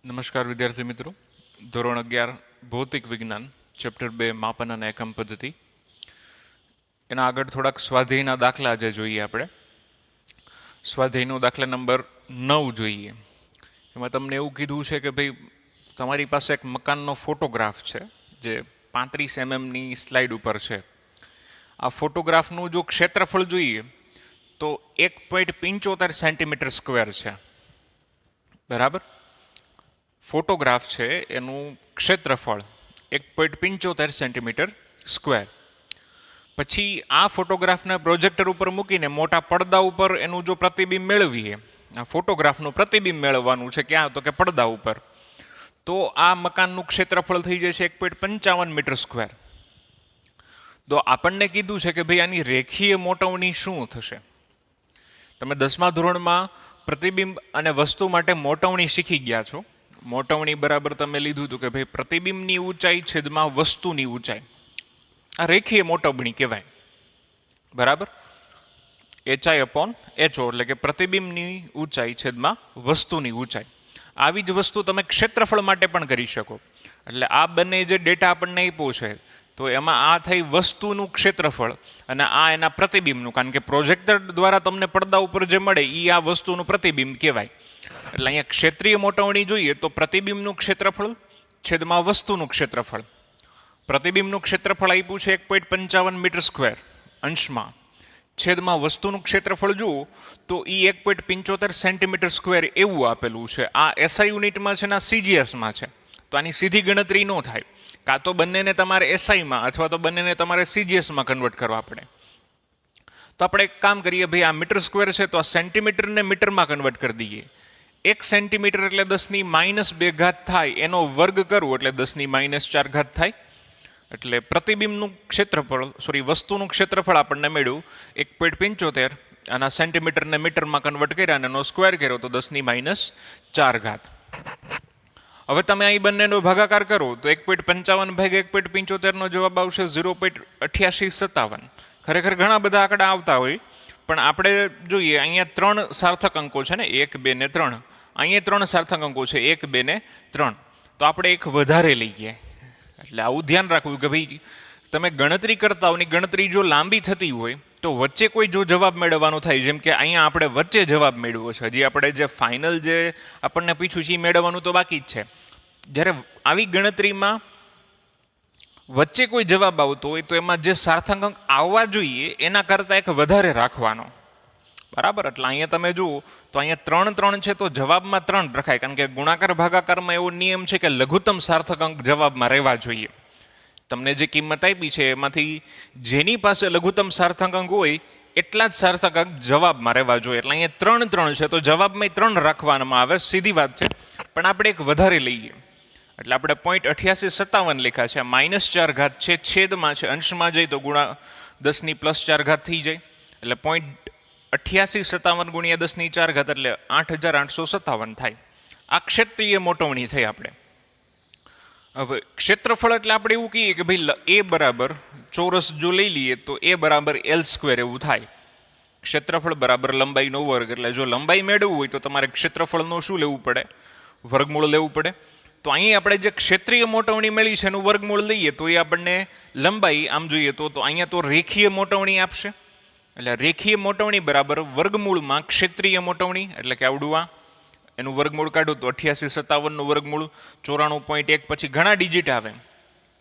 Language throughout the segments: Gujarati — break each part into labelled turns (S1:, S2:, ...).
S1: નમસ્કાર વિદ્યાર્થી મિત્રો. ધોરણ 11 ભૌતિક વિજ્ઞાન ચેપ્ટર 2 માપન અને એકમ પદ્ધતિ. એના આગળ થોડાક સ્વાધ્યાયના દાખલા જે જોઈએ આપણે. સ્વાધ્યાયનો દાખલા નંબર 9 જોઈએ. એમાં તમને એવું કીધું છે કે ભાઈ તમારી પાસે એક મકાનનો ફોટોગ્રાફ છે જે 35 mm સ્લાઇડ ઉપર છે. આ ફોટોગ્રાફનું જો ક્ષેત્રફળ જોઈએ તો 1.75 સેન્ટીમીટર સ્ક્વેર છે. બરાબર. ફોટોગ્રાફ છે એનું ક્ષેત્રફળ 1.75 સેન્ટીમીટર સ્ક્વેર. પછી આ ફોટોગ્રાફને પ્રોજેક્ટર ઉપર મૂકીને મોટા પડદા ઉપર એનું જો પ્રતિબિંબ મેળવીએ, આ ફોટોગ્રાફનું પ્રતિબિંબ મેળવવાનું છે ક્યાં, તો કે પડદા ઉપર, તો આ મકાનનું ક્ષેત્રફળ થઈ જશે 1.55 મીટર સ્ક્વેર. તો આપણને કીધું છે કે ભાઈ આની રેખીય મોટવણી શું થશે. તમે 10મા ધોરણમાં પ્રતિબિંબ અને વસ્તુ માટે મોટવણી શીખી ગયા છો. મોટવણી બરાબર તમે લીધું હતું કે ભાઈ પ્રતિબિંબની ઊંચાઈ છેદમાં વસ્તુની ઊંચાઈ, આ રેખીય મોટવણી કહેવાય. બરાબર. HI upon HO એટલે કે પ્રતિબિંબની ઊંચાઈ છેદમાં વસ્તુની ઊંચાઈ. આવી જ વસ્તુ તમે ક્ષેત્રફળ માટે પણ કરી શકો. એટલે આ બંને જે ડેટા આપણને આપ્યો છે તો એમાં આ થઈ વસ્તુનું ક્ષેત્રફળ અને આ એના પ્રતિબિંબનું, કારણ કે પ્રોજેક્ટર દ્વારા તમને પડદા ઉપર જે મળે એ આ વસ્તુનું પ્રતિબિંબ કહેવાય. એટલે અહીંયા ક્ષેત્રીય મોટવણી જોઈએ તો પ્રતિબિંબનું ક્ષેત્રફળ છેદમાં વસ્તુનું ક્ષેત્રફળ. પ્રતિબિંબનું ક્ષેત્રફળ આપ્યું છે 1.55 મીટર સ્ક્વેર અંશમાં, છેદમાં વસ્તુનું ક્ષેત્રફળ જુઓ તો એ 1.75 સેન્ટીમીટર સ્ક્વેર એવું આપેલું છે. આ SI યુનિટમાં છે ને CGSમાં છે. તો આની સીધી ગણતરી ન થાય. કાં તો બંનેને તમારે SIમાં અથવા તો બંનેને તમારે CGSમાં કન્વર્ટ કરવા પડે. તો આપણે એક કામ કરીએ, ભાઈ આ મીટર સ્ક્વેર છે તો આ સેન્ટીમીટરને મીટરમાં કન્વર્ટ કરી દઈએ. 1 સેન્ટીમીટર એટલે 10⁻² થાય, એનો વર્ગ કરવો એટલે 10⁻4 થાય. એટલે પ્રતિબિંબનું ક્ષેત્રફળ વસ્તુનું ક્ષેત્રફળ આપણને મળ્યું 1.75, અને સેન્ટીમીટરને મીટરમાં કન્વર્ટ કર્યા અને એનો સ્ક્વેર કર્યો તો 10⁻4. હવે તમે અહીં બંનેનો ભાગાકાર કરો તો 1.55 ભાગ્યા 1.75 જવાબ આવશે 0.8857. ખરેખર ઘણા બધા આંકડા આવતા હોય, પણ આપણે જોઈએ અહીંયા 3 સાર્થક અંકો છે ને, 1, 2 ને 3. અહીંયા 3 સાર્થક અંકો છે, 1, 2 ને 3. તો આપણે એક વધારે લઈએ. એટલે આવું ધ્યાન રાખવું કે ભાઈ તમે ગણતરી કરતા હોની ગણતરી જો લાંબી થતી હોય તો વચ્ચે કોઈ જો જવાબ મેળવવાનો થાય, જેમ કે અહીંયા આપણે વચ્ચે જવાબ મેળવ્યો છે, હજી આપણે જે ફાઇનલ જે આપણને પૂછ્યું છે એ મેળવવાનું તો બાકી જ છે. જ્યારે આવી ગણતરીમાં વચ્ચે કોઈ જવાબ આવતો હોય તો એમાં જે સાર્થક અંક આવવા જોઈએ એના કરતાં એક વધારે રાખવાનો. બરાબર. એટલે અહીંયા તમે જુઓ તો અહીંયા 3, 3 છે તો જવાબમાં 3 રખાય, કારણ કે ગુણાકાર ભાગાકારમાં એવો નિયમ છે કે લઘુત્તમ સાર્થક અંક જવાબમાં રહેવા જોઈએ. તમને જે કિંમત આપી છે એમાંથી જેની પાસે લઘુત્તમ સાર્થક અંક હોય એટલા જ સાર્થક અંક જવાબમાં રહેવા જોઈએ. એટલે અહીંયા 3, 3 છે તો જવાબમાં 3 રાખવામાં આવે, સીધી વાત છે. પણ આપણે એક વધારે લઈએ એટલે આપણે 0.8857 લખ્યા છે. -4 છે, છેદમાં છે, અંશમાં જાય તો 10⁻4 થઈ જાય. એટલે 0.8857 ગુણ્યા 10⁻4 એટલે 8857 થાય. આ ક્ષેત્રીય મોટવણી થઈ આપણે. હવે ક્ષેત્રફળ એટલે આપણે એવું કહીએ કે ભાઈ A બરાબર ચોરસ જો લઈ લઈએ તો A બરાબર L² એવું થાય. ક્ષેત્રફળ બરાબર લંબાઈનો વર્ગ. એટલે જો લંબાઈ મેળવવું હોય તો તમારે ક્ષેત્રફળનું શું લેવું પડે? વર્ગમૂળ લેવું પડે. તો અહીં આપણે જે ક્ષેત્રીય મોટવણી મળી છે એનું વર્ગમૂળ લઈએ તો એ આપણને લંબાઈ, આમ જોઈએ તો અહીંયા તો રેખીય મોટવણી આપશે. એટલે રેખીય મોટવણી બરાબર વર્ગમૂળમાં ક્ષેત્રીય મોટવણી, એટલે કે આવડું આ એનું વર્ગમૂળ કાઢું તો 8857નું વર્ગમૂળ 94.1, પછી ઘણા ડિજિટ આવે.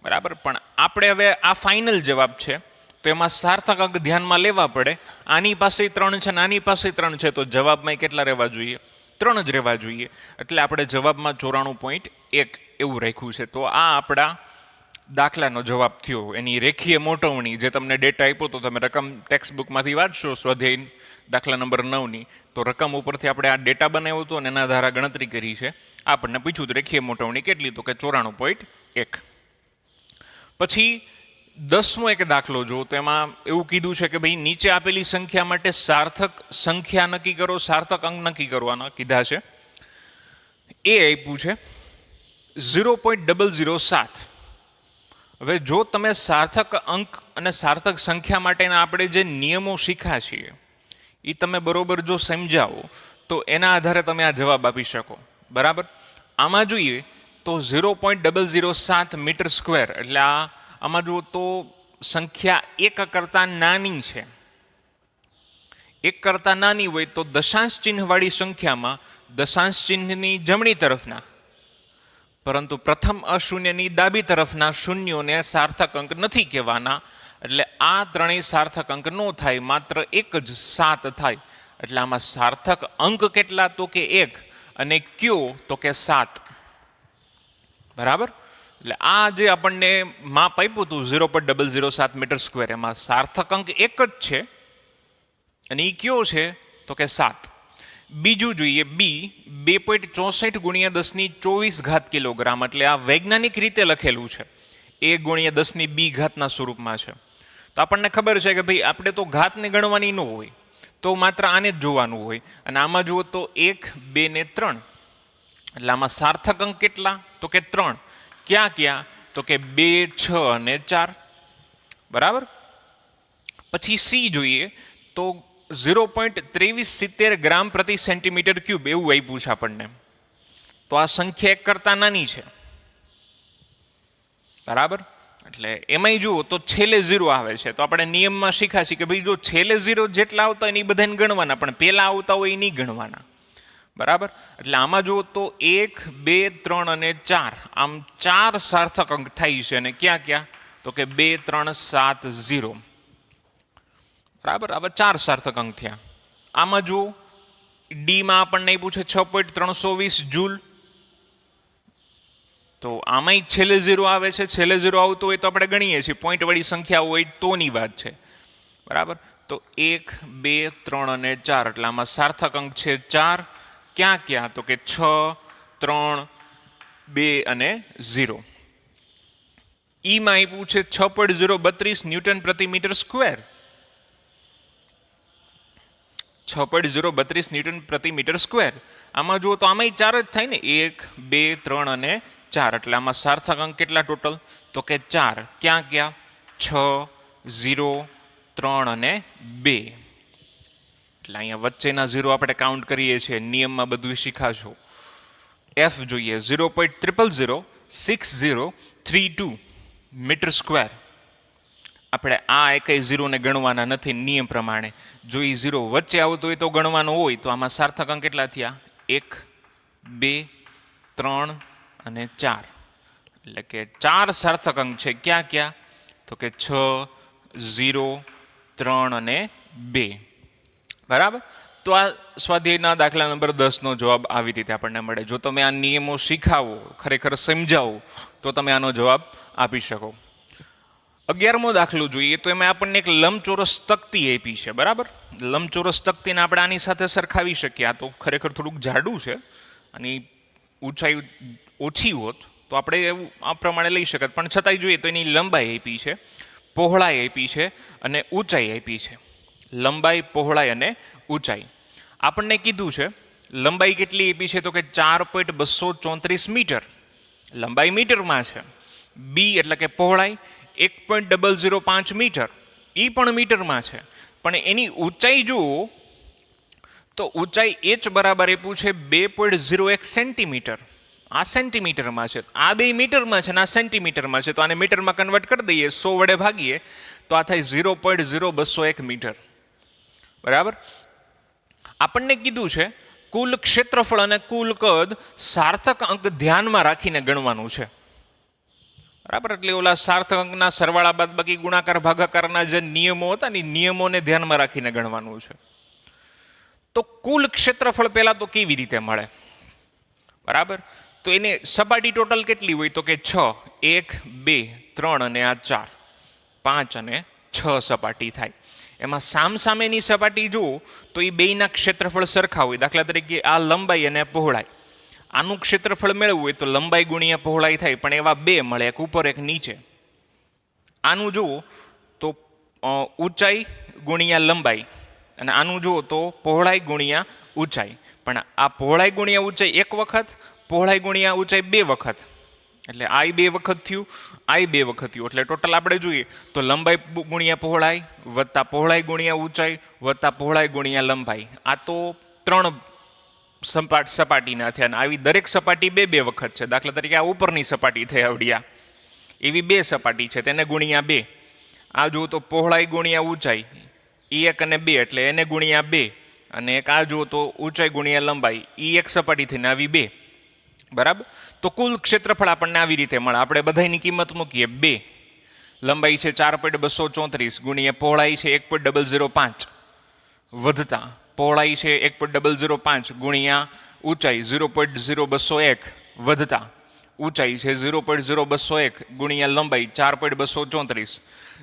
S1: બરાબર. પણ આપણે હવે આ ફાઇનલ જવાબ છે તો એમાં સાર્થક અંક ધ્યાનમાં લેવા પડે. આની પાસે 3 છે, આની પાસે 3 છે, તો જવાબમાં કેટલા રહેવા જોઈએ? 3 જ રહેવા જોઈએ. એટલે આપણે જવાબમાં 94.1 એવું રાખ્યું છે. તો આ આપણા દાખલાનો જવાબ થયો. એની રેખીય મોટવણી જે તમને ડેટા આપ્યો તો તમે રકમ ટેક્સ્ટ બુકમાંથી વાંચશો સ્વાધ્યાય દાખલા નંબર 9ની, તો રકમ ઉપરથી આપણે આ ડેટા બનાવ્યો હતો અને એના દ્વારા ગણતરી કરી છે. આપણને પૂછ્યું હતું રેખીય મોટવણી કેટલી, તો કે 94.1. પછી 10મો એક દાખલો જો, તો એમાં એવું કીધું છે કે ભાઈ નીચે આપેલી સંખ્યા માટે સાર્થક સંખ્યા નક્કી કરો, સાર્થક અંક નક્કી કરવાના કીધા છે. એ આપ્યું છે 0.007. હવે જો તમે સાર્થક અંક અને સાર્થક સંખ્યા માટેના આપણે જે નિયમો શીખ્યા છીએ એ તમે બરોબર જો સમજાવો તો એના આધારે તમે આ જવાબ આપી શકો. બરાબર. આમાં જોઈએ તો 0.007 મીટર સ્ક્વેર, એટલે આમાં જુઓ તો સંખ્યા એક કરતાં નાની છે. એક કરતાં નાની હોય તો દશાંશ ચિહ્નવાળી સંખ્યામાં દશાંશ ચિહ્નની જમણી તરફના, પરંતુ પ્રથમ અશૂન્યની ડાબી તરફના શૂન્યોને સાર્થક અંક નથી કહેવાના. એટલે આ ત્રણેય સાર્થક અંક ન થાય, માત્ર એક જ 7 થાય. એટલે આમાં સાર્થક અંક કેટલા? તો કે 1, અને કયો? તો કે 7. બરાબર. એટલે આ જે આપણને માપ આપ્યું હતું 0.007 મીટર સ્ક્વેર, એમાં સાર્થક અંક એક જ છે, અને એ કયો છે? તો કે 7. બીજું જોઈએ બી, 2.64 × 1024 કિલોગ્રામ. એટલે આ વૈજ્ઞાનિક રીતે લખેલું છે, એ × 10 સ્વરૂપમાં છે. તો આપણને ખબર છે કે ભાઈ આપણે તો ઘાતને ગણવાની ન હોય, તો માત્ર આને જ જોવાનું હોય. અને આમાં જુઓ તો 1, 2 ને 3, એટલે આમાં સાર્થક અંક કેટલા? તો કે 3. ક્યાં ક્યાં? તો કે 2, 6 અને 4. બરાબર. પછી સી જોઈએ તો 0.2370 ગ્રામ પ્રતિ સેન્ટીમીટર ક્યુબ એવું આપ્યું છે આપણને. તો આ સંખ્યા એક કરતાં નાની છે. બરાબર. એટલે એમાંય જુઓ તો છેલ્લે 0 આવે છે. તો આપણે નિયમમાં શીખાશી કે ભાઈ જો છેલ્લે 0 જેટલા આવતા હોય એની બધાને ગણવાના, પણ પહેલા આવતા હોય એ નહીં ગણવાના. બરાબર. એટલે આમાં જુઓ તો 1, 2, 3 અને 4, આમ 4 સાર્થક અંક થાય છે. અને ક્યાં ક્યાં? તો કે 2, 3, 7, 0. બરાબર. હવે 4 સાર્થક અંક થયા. આમાં જુઓ ડીમાં આપણને આપ્યું છે 6.320 જૂલ. તો આમાંય છેલ્લે 0 આવે છે. છેલ્લે 0 આવતું હોય તો આપણે ગણીએ છીએ, પોઈન્ટ વાળી સંખ્યા હોય તોની વાત છે. બરાબર. તો 1, 2, 3 અને 4, એટલે આમાં સાર્થક અંક છે 4. ક્યાં ક્યાં? તો કે 6, 3, 2 અને 0. ઈમાં આપ્યું છે 6.032 ન્યૂટન પ્રતિ મીટર સ્ક્વેર. 6.032 ન્યૂટન પ્રતિ મીટર સ્ક્વેર. આમાં જુઓ તો આમાંય 4 જ થાય ને, 1, 2, 3 અને 4. એટલે આમાં સાર્થક અંક કેટલા ટોટલ? તો કે 4. ક્યાં ક્યાં? 6, 0, 3 અને 2. એટલે અહીંયા વચ્ચેના 0 આપણે કાઉન્ટ કરીએ છીએ. નિયમમાં બધું શીખાશો. એફ જોઈએ 0.0006032 મીટર સ્ક્વેર. આપણે આ એકઈ 0 ને ગણવાના નથી નિયમ પ્રમાણે. જો એ 0 વચ્ચે આવતો હોય તો ગણવાનો હોય. તો આમાં સાર્થક અંક કેટલા થયા? 1, 2, 3 અને 4. એટલે કે 4 સાર્થક અંક છે. ક્યાં ક્યાં? તો કે 6, 0, 3 અને 2. બરાબર. તો આ સ્વાધ્યાયના દાખલા નંબર 10નો જવાબ આવી રીતે આપણને મળે. જો તમે આ નિયમો શીખાવો, ખરેખર સમજાવો, તો તમે આનો જવાબ આપી શકો. 11મો દાખલો જોઈએ તો એમાં આપણને એક લંબચોરસ તકતી આપી છે. બરાબર. લંબચોરસ તકતીને આપણે આની સાથે સરખાવી શકીએ. આ તો ખરેખર થોડુંક જાડું છે, આની ઊંચાઈ ઓછી હોત તો આપણે એવું આ પ્રમાણે લઈ શકત, પણ છતાંય જોઈએ તો એની લંબાઈ આપી છે, પહોળાઈ આપી છે અને ઊંચાઈ આપી છે. લંબાઈ, પહોળાઈ અને ઊંચાઈ આપણને કીધું છે. લંબાઈ કેટલી આપી છે? તો કે 4.234 મીટર. લંબાઈ મીટરમાં છે. બી એટલે કે પહોળાઈ 1.005 મીટર, એ પણ મીટરમાં છે. પણ એની ઊંચાઈ જુઓ તો ઊંચાઈ h બરાબર આપ્યું છે 2.01 સેન્ટીમીટર. આ સેન્ટીમીટરમાં છે. આ બે મીટરમાં છે ને આ સેન્ટીમીટરમાં છે. તો આને મીટરમાં કન્વર્ટ કરી દઈએ, 100 વડે ભાગીએ તો આ થાય 0.0201 મીટર. બરાબર. આપણને કીધું છે કુલ ક્ષેત્રફળ અને કુલ કદ સાર્થક અંક ધ્યાનમાં રાખીને ગણવાનું છે. બરાબર. એટલે ઓલા સાર્થક અંકના સરવાળા, બાદબાકી, ગુણાકાર, ભાગાકારના જે નિયમો હતા ને નિયમોને ધ્યાનમાં રાખીને ગણવાનું છે. તો કુલ ક્ષેત્રફળ પહેલા તો કેવી રીતે મળે? બરાબર. તો એને સપાટી ટોટલ કેટલી હોય? તો કે 6, 1, 2, 3 અને આ 4, 5 અને 6 સપાટી થાય. એમાં સામસામેની સપાટી જુઓ તો એ બેયના ક્ષેત્રફળ સરખા હોય. દાખલા તરીકે આ લંબાઈ અને પહોળાઈ, આનું ક્ષેત્રફળ મેળવવું હોય તો લંબાઈ ગુણ્યા પહોળાઈ થાય, પણ એવા બે મળે, એક ઉપર એક નીચે. આનું જુઓ તો ઊંચાઈ ગુણ્યા લંબાઈ, અને આનું જુઓ તો પહોળાઈ ગુણ્યા ઊંચાઈ. પણ આ પહોળાઈ ગુણ્યા ઊંચાઈ એક વખત, પહોળાઈ ગુણ્યા ઊંચાઈ 2 વખત. એટલે આ 2 વખત થયું, આ 2 વખત થયું. એટલે ટોટલ આપણે જોઈએ તો લંબાઈ ગુણ્યા પહોળાઈ વત્તા પહોળાઈ ગુણ્યા ઊંચાઈ વત્તા પહોળાઈ ગુણ્યા લંબાઈ, આ તો 3 સપાટીના થયા. અને આવી દરેક સપાટી બે બે વખત છે. દાખલા તરીકે આ ઉપરની સપાટી થઈ આવડિયા, એવી બે સપાટી છે, તેને ગુણ્યા બે. આ જુઓ તો પહોળાઈ ગુણ્યા ઊંચાઈ, એ 1 અને 2 એટલે એને ગુણ્યા 2. અને એક આ જુઓ તો ઊંચાઈ ગુણ્યા લંબાઈ, એ એક સપાટી થઈને આવી 2. બરાબર. તો કુલ ક્ષેત્રફળ આપણને આવી રીતે મળે. આપણે બધાની કિંમત મૂકીએ. 2 લંબાઈ છે 4.234 ગુણ્યા પહોળાઈ છે 1.005 વધતા પહોળાઈ છે 1.005 ગુણ્યા ઊંચાઈ 0.0201 વધતા ઊંચાઈ છે 0.0201 ગુણ્યા લંબાઈ 4.234.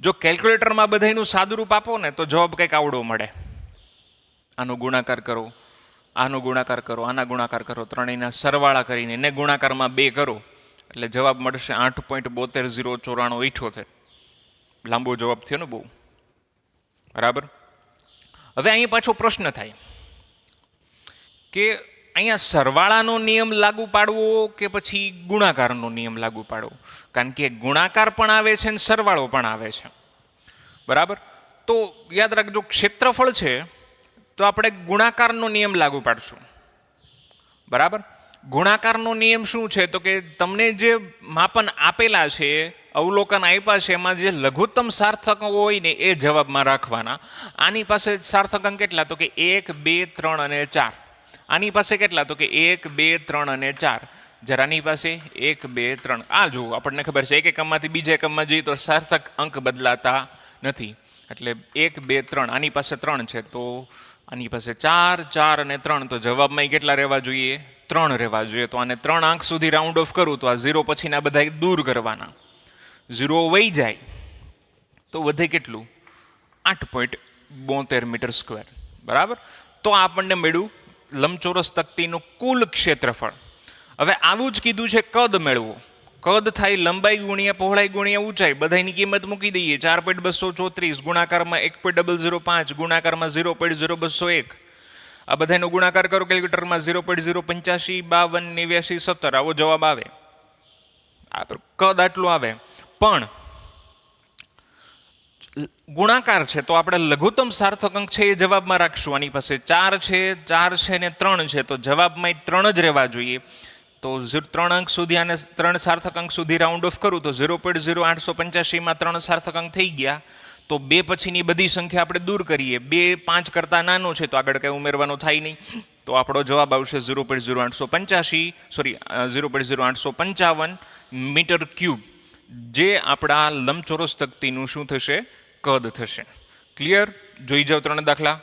S1: જો કેલ્ક્યુલેટરમાં બધાનું સાદુરૂપ આપો ને તો જવાબ કંઈક આવડો મળે. આનો ગુણાકાર કરો, આનો ગુણાકાર કરો, આના ગુણાકાર કરો, ત્રણેયના સરવાળા કરીને એને ગુણાકારમાં 2 કરો એટલે જવાબ મળશે 8.720498. લાંબો જવાબ થયો ને બહુ. બરાબર. હવે અહીં પાછો પ્રશ્ન થાય કે અહીંયા સરવાળાનો નિયમ લાગુ પાડવો કે પછી ગુણાકારનો નિયમ લાગુ પાડવો? કારણ કે ગુણાકાર પણ આવે છે અને સરવાળો પણ આવે છે. બરાબર. તો યાદ રાખજો, ક્ષેત્રફળ છે તો આપણે ગુણાકારનો નિયમ લાગુ પાડશું. બરાબર. ગુણાકારનો નિયમ શું છે? તો કે તમને જે માપન આપેલા છે, અવલોકન આપ્યા છે, એમાં જે લઘુત્તમ સાર્થક હોય ને એ જવાબમાં રાખવાના. આની પાસે સાર્થક અંક કેટલા? તો કે 1, 2, 3 અને 4. આની પાસે કેટલા? તો કે 1, 2, 3 અને 4. જરાની પાસે 1, 2, 3. આ જુઓ, આપણને ખબર છે એક એકમમાંથી બીજા એકમમાં જઈએ તો સાર્થક અંક બદલાતા નથી. એટલે 1, 2, 3. આની પાસે 3 છે તો આની પાસે 4, 4 અને 3. તો જવાબમાં કેટલા રહેવા જોઈએ? 3 રહેવા જોઈએ. તો આને 3 અંક સુધી રાઉન્ડ ઓફ કરું તો આ 0 પછીના બધા દૂર કરવાના. 0 વહી જાય તો વધે કેટલું? 8.72 મીટર સ્ક્વેર. બરાબર. તો આપણને મળ્યું લંબચોરસ તકતીનું કુલ ક્ષેત્રફળ. હવે આવું જ કીધું છે કદ મેળવો. કદ થાય લંબાઈ ગુણ્યા પહોળાઈ ગુણ્યા ઊંચાઈ, બધાની કિંમત મૂકી દઈએ. 4.234 ગુણાકારમાં 1.005 ગુણાકારમાં 0.0201. આ બધાનો ગુણાકાર કરો કેલ્ક્યુલેટરમાં. 0.085 52 89 17 આવો જવાબ આવે. કદ આટલું આવે. પણ ગુણાકાર છે તો આપણે લઘુત્તમ સાર્થક અંક છે એ જવાબમાં રાખશું. આની પાસે 4 છે, 4 છે ને 3 છે, તો જવાબમાં 3 જ રહેવા જોઈએ. તો 3 અંક સુધી આને 3 સાર્થક અંક સુધી રાઉન્ડ ઓફ કરું તો 0.0885 3 સાર્થક અંક થઈ ગયા. તો 2 પછીની બધી સંખ્યા આપણે દૂર કરીએ. 2 5 કરતાં નાનો છે તો આગળ કંઈ ઉમેરવાનું થાય નહીં. તો આપણો જવાબ આવશે 0.0855 મીટર ક્યુબ, જે આપણા લંબચોરસ તકતીનું શું થશે? કદ થશે. ક્લિયર? જોઈ જાઓ 3 દાખલા.